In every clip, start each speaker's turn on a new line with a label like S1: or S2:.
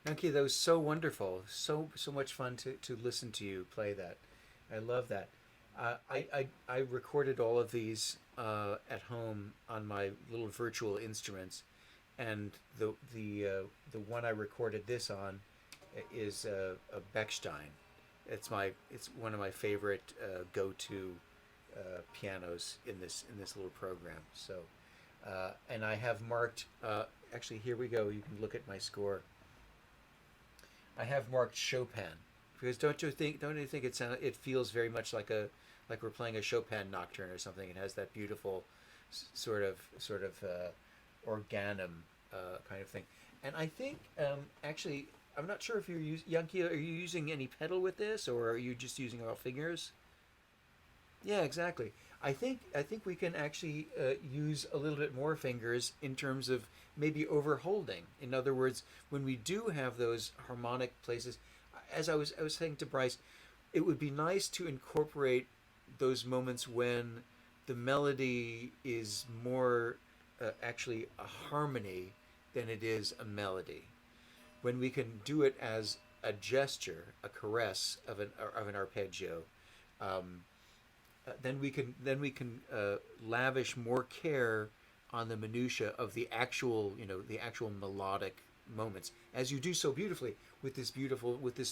S1: Yanqi, that was so wonderful. So much fun to listen to you play that. I love that. I recorded all of these at home on my little virtual instruments, and the one I recorded this on is a Bechstein. It's one of my favorite go-to pianos in this little program. So, and I have marked. Actually, here we go. You can look at my score. I have marked Chopin because don't you think it feels very much like we're playing a Chopin nocturne or something. It has that beautiful sort of organum kind of thing. And I think actually I'm not sure if Yanqi, are you using any pedal with this, or are you just using all fingers? Yeah, exactly. I think we can actually use a little bit more fingers in terms of maybe overholding. In other words, when we do have those harmonic places, as I was saying to Bryce, it would be nice to incorporate those moments when the melody is more actually a harmony than it is a melody. When we can do it as a gesture, a caress of an arpeggio. Um, then we can lavish more care on the minutia of the actual the actual melodic moments, as you do so beautifully with this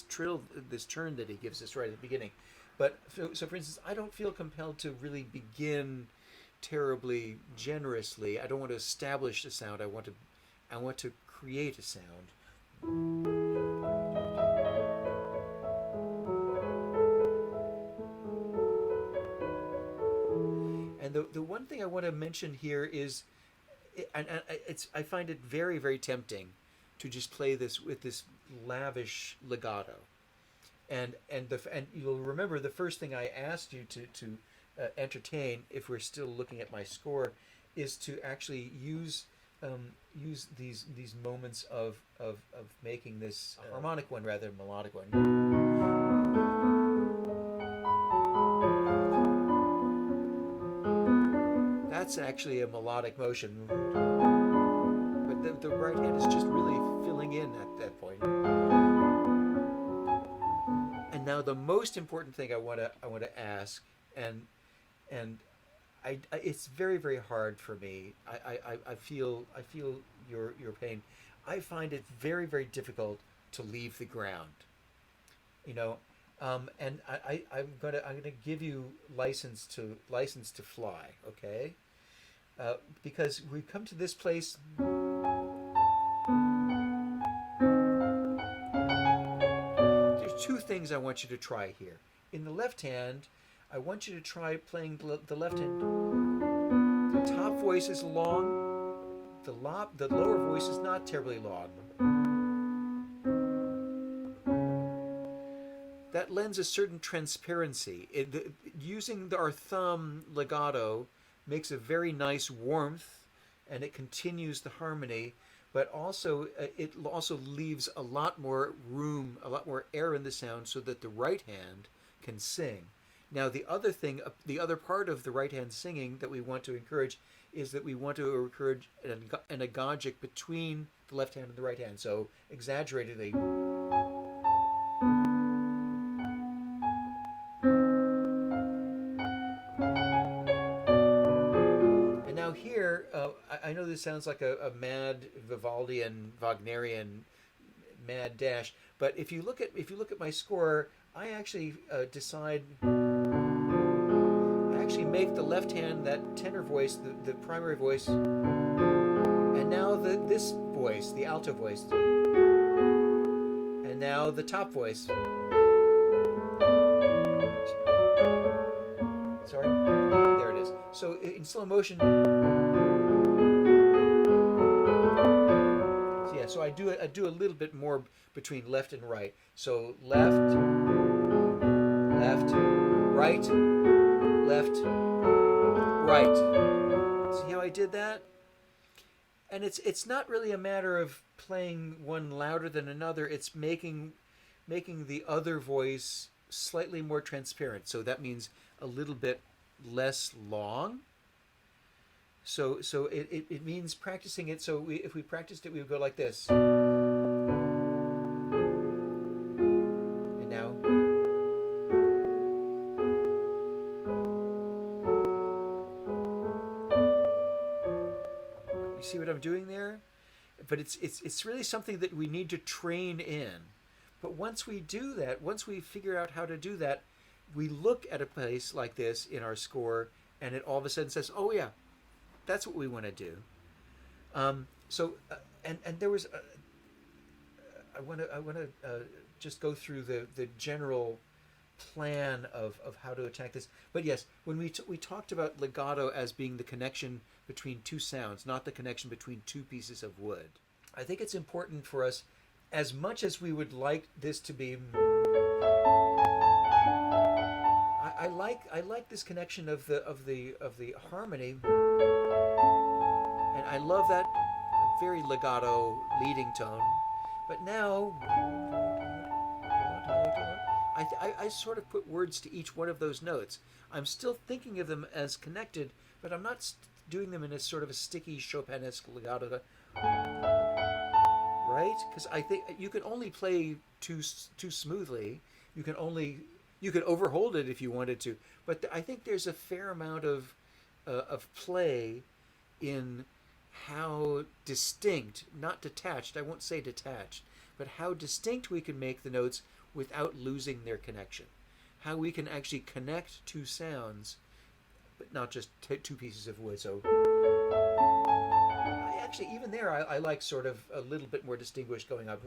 S1: trill, this turn that he gives us right at the beginning. But so for instance, I don't feel compelled to really begin terribly generously. I don't want to establish a sound. I want to create a sound. And the one thing I want to mention here is, and I find it very very tempting to just play this with this lavish legato. And you'll remember the first thing I asked you to entertain, if we're still looking at my score, is to actually use these moments of making this harmonic one rather than melodic one. That's actually a melodic motion, but the right hand is just really filling in at that point. And now the most important thing I want to ask, and it's very very hard for me. I feel your pain. I find it very very difficult to leave the ground. You know, and I'm gonna give you license to fly. Okay, because we come to this place. There's two things I want you to try here. In the left hand, I want you to try playing the left hand. The top voice is long. The lower voice is not terribly long. That lends a certain transparency. Using our thumb legato makes a very nice warmth, and it continues the harmony, but also it also leaves a lot more room, a lot more air in the sound, so that the right hand can sing. Now, the other part of the right hand singing that we want to encourage is that we want to encourage an agogic between the left hand and the right hand. So exaggeratedly. And now here, I know this sounds like a mad Vivaldian, Wagnerian mad dash, but if you look at my score, I actually decide. actually make the left hand that tenor voice, the primary voice, and now this voice, the alto voice, and now the top voice. Sorry, there it is. So in slow motion, so yeah. So I do a little bit more between left and right. So left, left, right, left, right. See how I did that? And it's not really a matter of playing one louder than another. It's making the other voice slightly more transparent. So that means a little bit less long. So it means practicing it. So if we practiced it, we would go like this. And now. You see what I'm doing there? But it's really something that we need to train in. But once we do that, once we figure out how to do that, we look at a place like this in our score, and it all of a sudden says, "Oh yeah, that's what we want to do." And there was, I want to just go through the general plan of how to attack this. But yes, when we talked about legato as being the connection between two sounds, not the connection between two pieces of wood. I think it's important for us, as much as we would like this to be. I like this connection of the harmony, and I love that very legato leading tone. But now, I sort of put words to each one of those notes. I'm still thinking of them as connected, but I'm not doing them in a sort of a sticky Chopinesque legato, right? Because I think you can only play too smoothly. You can overhold it if you wanted to, but I think there's a fair amount of play in how distinct, not detached. I won't say detached, but how distinct we can make the notes without losing their connection. How we can actually connect two sounds, but not just two pieces of wood. So actually, even there, I like sort of a little bit more distinguished going up.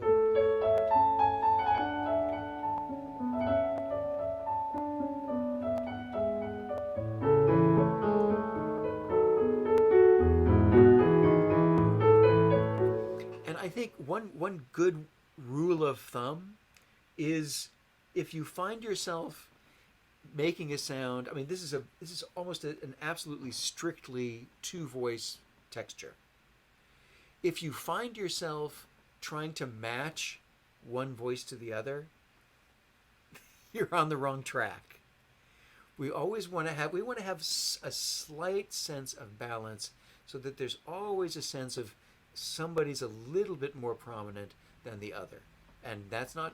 S1: And I think one good rule of thumb is, if you find yourself making a sound, I mean, this is almost an absolutely strictly two voice texture. If you find yourself trying to match one voice to the other, you're on the wrong track. We want to have a slight sense of balance, so that there's always a sense of somebody's a little bit more prominent than the other. And that's not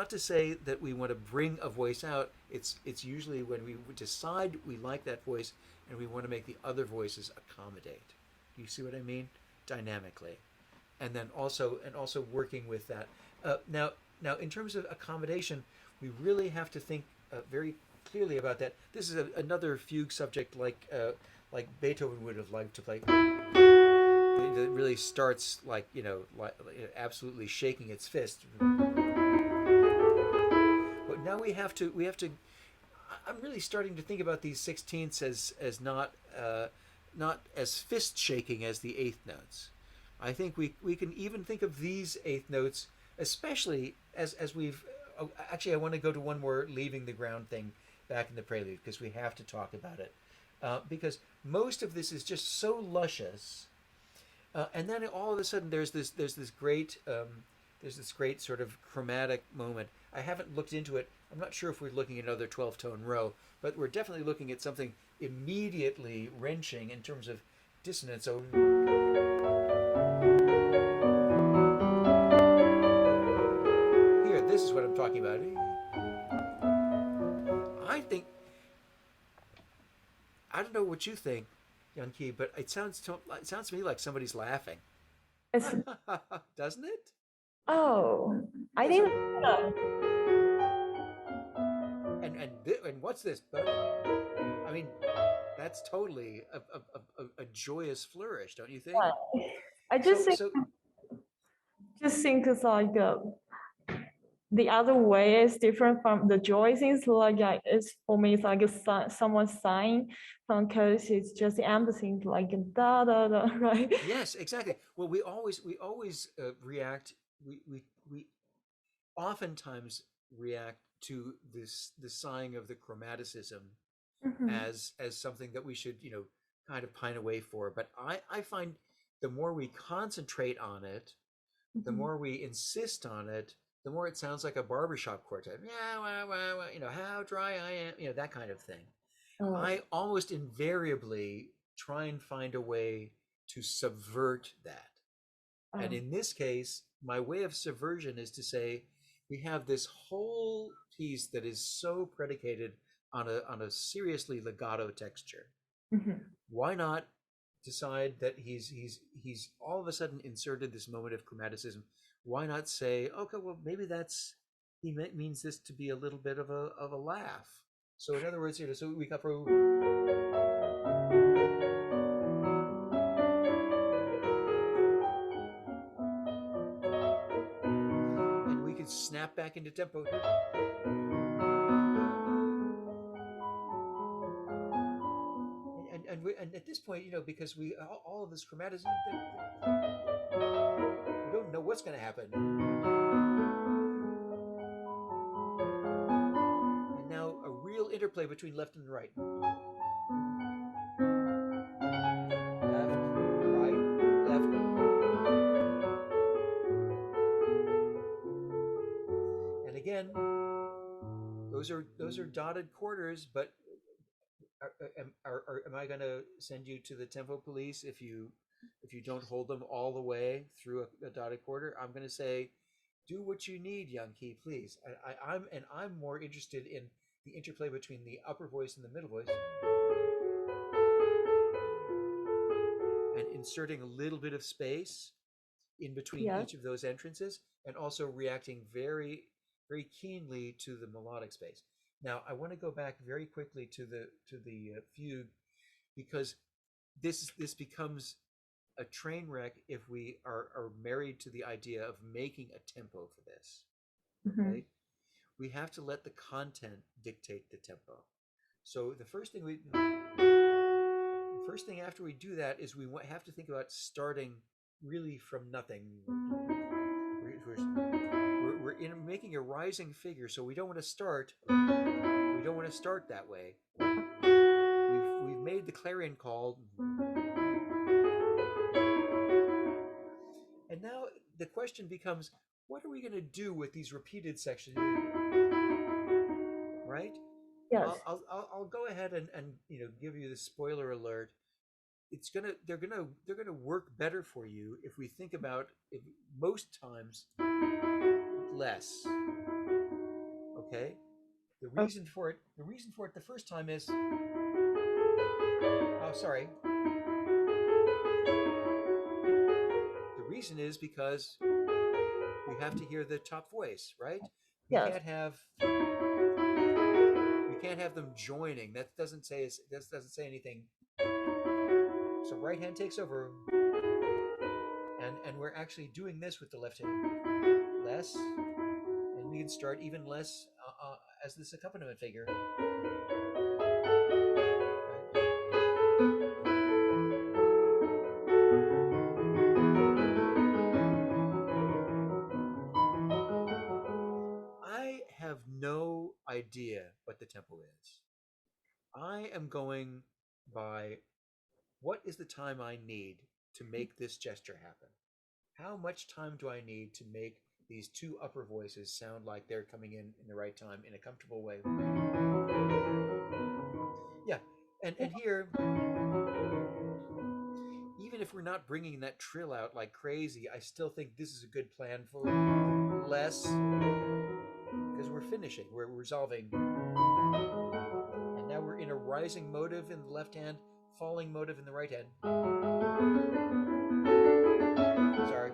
S1: to say that we want to bring a voice out. It's usually when we decide we like that voice and we want to make the other voices accommodate. Do you see what I mean? Dynamically. And then also working with that. Now in terms of accommodation, we really have to think very clearly about that. This is another fugue subject like Beethoven would have liked to play. It really starts like absolutely shaking its fist. But now we have to. I'm really starting to think about these sixteenths as not as fist shaking as the eighth notes. I think we can even think of these eighth notes, especially as we've. Actually, I want to go to one more leaving the ground thing back in the prelude, because we have to talk about it, because most of this is just so luscious. And then all of a sudden there's this great sort of chromatic moment. I haven't looked into it. I'm not sure if we're looking at another 12-tone row, but we're definitely looking at something immediately wrenching in terms of dissonance. So here, this is what I'm talking about. I don't know what you think, Yanqi, but it sounds to me like somebody's laughing.
S2: It's,
S1: Doesn't it?
S2: oh, I think
S1: And what's this? I mean, that's totally a joyous flourish, don't you think?
S2: Yeah. I
S1: So so
S2: just think it's like the other way is different from the joy things. Like it's for me, it's like someone sighing, because it's just the empathy, like da da da, right?
S1: yes, exactly. Well, we always react. We oftentimes react to the sighing of the chromaticism
S2: Mm-hmm.
S1: as something that we should kind of pine away for. But I find the more we concentrate on it, the
S2: Mm-hmm.
S1: more we insist on it, the more it sounds like a barbershop quartet. Yeah, how dry I am, that kind of thing.
S2: Oh.
S1: I almost invariably try and find a way to subvert that. And
S2: Oh.
S1: in this case, my way of subversion is to say we have this whole piece that is so predicated on a seriously legato texture.
S2: Mm-hmm.
S1: Why not decide that he's all of a sudden inserted this moment of chromaticism? Why not say, okay, well maybe that's he means this to be a little bit of a laugh. So in other words, so we got and we could snap back into tempo. And at this point, because we all of this chromatism, we don't know what's going to happen. And now a real interplay between left and right, left, right, left, and again, those are dotted quarters. But am I going to send you to the tempo police if you don't hold them all the way through a dotted quarter? I'm going to say, do what you need, Yanqi, please. I'm more interested in the interplay between the upper voice and the middle voice, and inserting a little bit of space in between
S2: Yeah.
S1: each of those entrances, and also reacting very, very keenly to the melodic space. Now, I want to go back very quickly to the fugue, because this becomes a train wreck if we are married to the idea of making a tempo for this.
S2: Mm-hmm.
S1: Okay, we have to let the content dictate the tempo. So the first thing after we do that is we have to think about starting really from nothing. We're making a rising figure, so we don't want to start. We don't want to start that way. We've made the clarion call, and now the question becomes, what are we going to do with these repeated sections? Right?
S2: Yes.
S1: I'll go ahead and give you the spoiler alert. They're gonna work better for you if we think about it most times less. Okay?
S2: Oh,
S1: The reason for it the first time is, oh sorry. The reason is because we have to hear the top voice, right? We
S2: yes.
S1: can't have them joining. That doesn't say anything. So right hand takes over, and we're actually doing this with the left hand less, and we can start even less as this accompaniment figure. I have no idea what the tempo is. I am going by what is the time I need to make this gesture happen? How much time do I need to make these two upper voices sound like they're coming in the right time in a comfortable way? Yeah, and here, even if we're not bringing that trill out like crazy, I still think this is a good plan for less, because we're finishing, we're resolving. And now we're in a rising motive in the left hand, falling motive in the right hand. Sorry.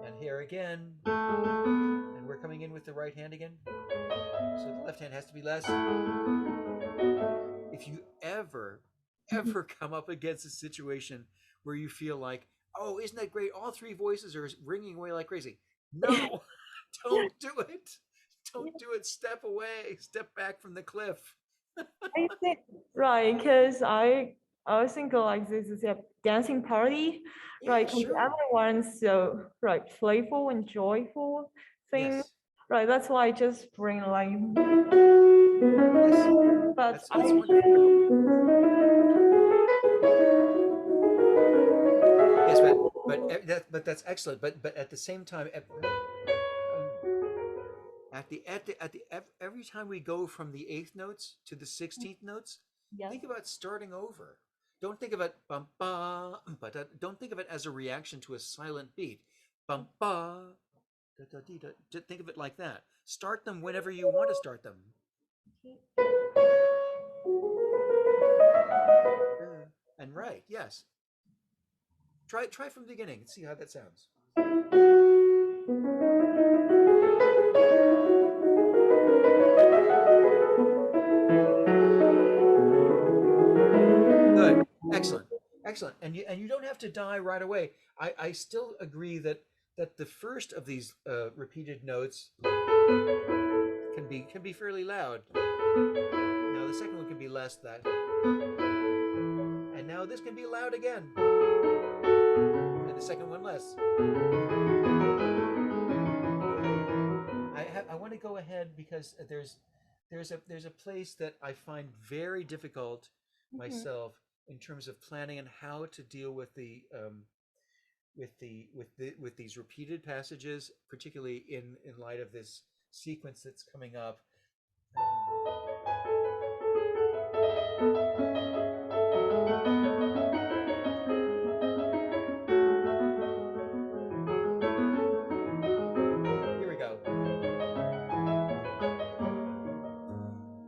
S1: And here again. And we're coming in with the right hand again. So the left hand has to be less. If you ever
S2: Mhm.
S1: come up against a situation where you feel like, oh, isn't that great? All three voices are ringing away like crazy. No, don't do it. Don't do it. Step away. Step back from the cliff.
S2: I think right, because I think like this is a dancing party,
S1: Yeah,
S2: right? Because
S1: sure.
S2: everyone's so right playful and joyful thing,
S1: Yes.
S2: right? That's why I just bring like,
S1: Yes.
S2: but
S1: That's
S2: I
S1: wonderful. Yes, but that's excellent. But at the same time, every time we go from the eighth notes to the 16th notes,
S2: yes.
S1: think about starting over. Don't think of it bum ba, but don't think of it as a reaction to a silent beat. Bum ba, da, da, dee, da. Just think of it like that. Start them whenever you want to start them. And right, yes. Try from the beginning and see how that sounds. Good. Excellent. Excellent. And you don't have to die right away. I still agree that the first of these repeated notes can be fairly loud. Now the second one can be less that. And now this can be loud again. And the second one less. I want to go ahead because there's a place that I find very difficult
S2: Mhm.
S1: myself in terms of planning and how to deal with with these repeated passages, particularly in light of this sequence that's coming up. Here we go.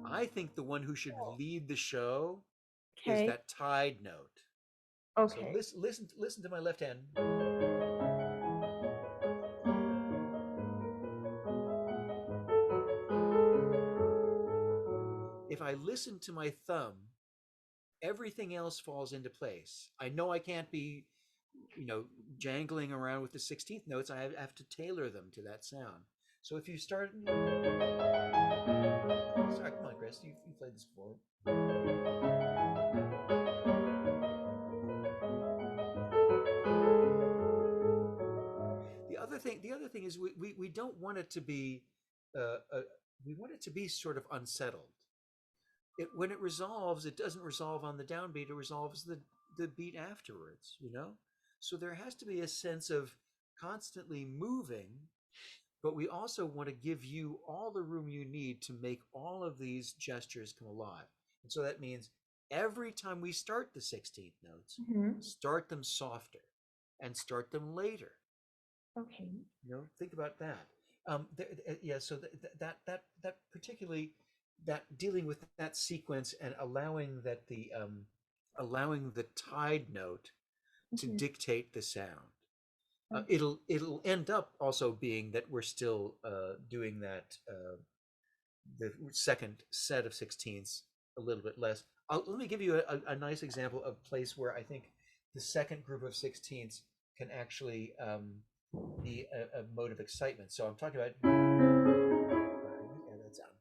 S1: I think the one who should lead the show is
S2: Okay.
S1: that tied note. So
S2: Okay.
S1: listen to my left hand. If I listen to my thumb, everything else falls into place. I know I can't be, you know, jangling around with the 16th notes. I have to tailor them to that sound. So if you start, sorry, come on, Chris, you played this before. The other thing is we don't want it to be, we want it to be sort of unsettled. When it resolves, it doesn't resolve on the downbeat. It resolves the beat afterwards. You know, so there has to be a sense of constantly moving, but we also want to give you all the room you need to make all of these gestures come alive. And so that means every time we start the 16th notes,
S2: Mhm.
S1: start them softer and start them later.
S2: Okay.
S1: You know, think about that. Yeah, so that particularly that dealing with that sequence and allowing the tied note to
S2: Mhm.
S1: dictate the sound.
S2: Okay.
S1: It'll end up also being that we're still doing that the second set of sixteenths a little bit less. Let me give you a nice example of place where I think the second group of sixteenths can actually be a mode of excitement. So I'm talking about. Yeah, that sound.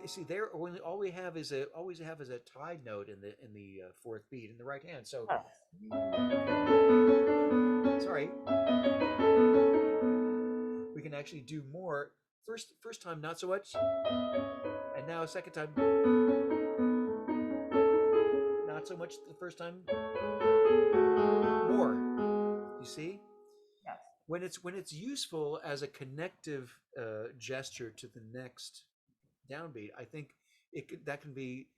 S1: See, there all we have is a always have is a tied note in the fourth beat in the right hand. So sorry, we can actually do more. First time not so much, and now second time not so much. The first time more. You see,
S2: Yes.
S1: when it's useful as a connective gesture to the next downbeat, I think that can be.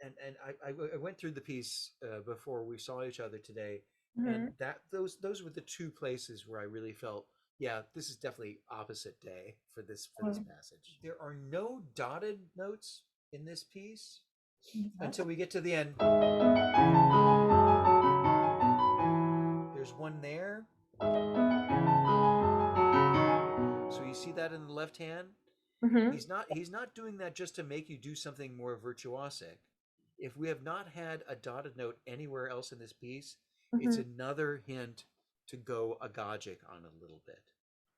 S1: And I went through the piece before we saw each other today, and
S2: Mhm.
S1: that those were the two places where I really felt, yeah, this is definitely opposite day for this passage. There are no dotted notes in this piece until we get to the end. there's one there. So you see that in the left hand?
S2: Mm-hmm.
S1: He's not doing that just to make you do something more virtuosic. If we have not had a dotted note anywhere else in this piece, it's
S2: Mm-hmm.
S1: another hint to go agogic on a little bit.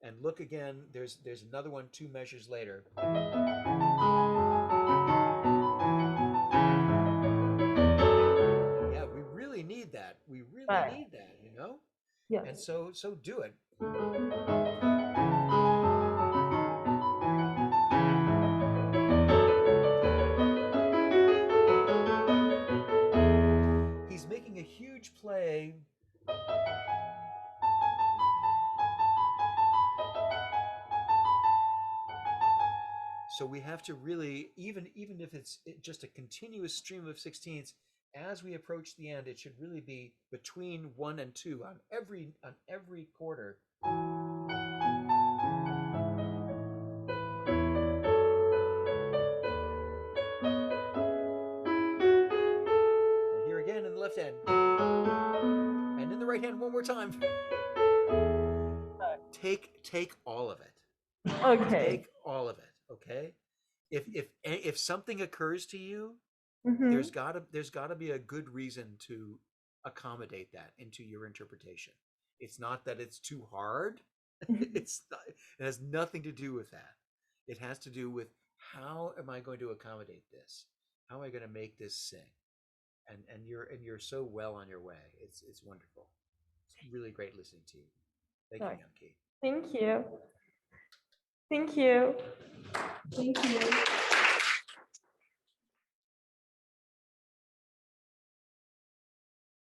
S1: And look again, there's another one 2 measures later. Yeah, we really need that. We really
S2: Right.
S1: need that, you know?
S2: Yes.
S1: And so do it. He's making a huge play. So we have to really, even if it's just a continuous stream of 16ths, as we approach the end, it should really be between 1 and 2 on every quarter. And here again in the left hand. And in the right hand one more time. Take all of it.
S2: Okay.
S1: Take all of it, okay? If something occurs to you,
S2: Mm-hmm.
S1: there's gotta be a good reason to accommodate that into your interpretation. It's not that it's too hard. It's not, it has nothing to do with that. It has to do with how am I going to accommodate this? How am I going to make this sing? And you're so well on your way. It's wonderful. It's really great listening to you. Thank you,
S2: Right.
S1: Yanqi.
S2: Thank you. Thank you. Thank you.